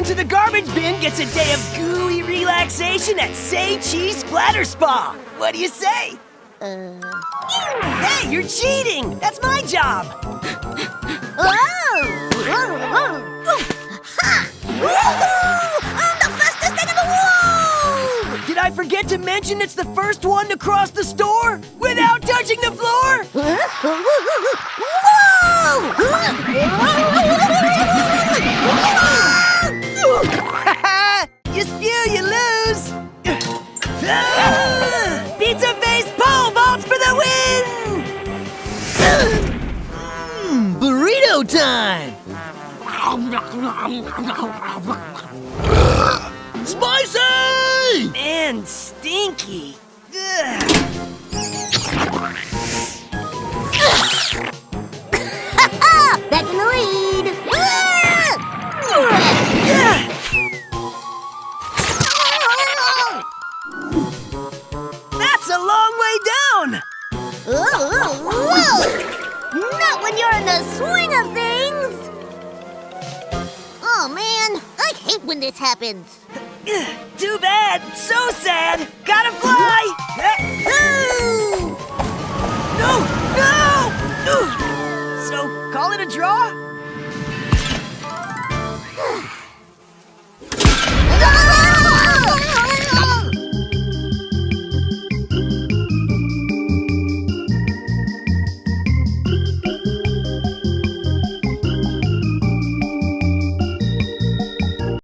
Everyone to the garbage bin gets a day of gooey relaxation at Say Cheese Splatter Spa. What do you say? Hey, you're cheating! That's my job! I'm the fastest thing in the world! Did I forget to mention it's the first one to cross the store without touching the floor? You spew, you lose! Pizza face pole vaults for the win! Burrito time! Spicy! And stinky. Back in the lead! That's a long way down! Whoa! Not when you're in the swing of things! Oh man, I hate when this happens. Too bad. So sad. Gotta fly. No! No! So, call it a draw?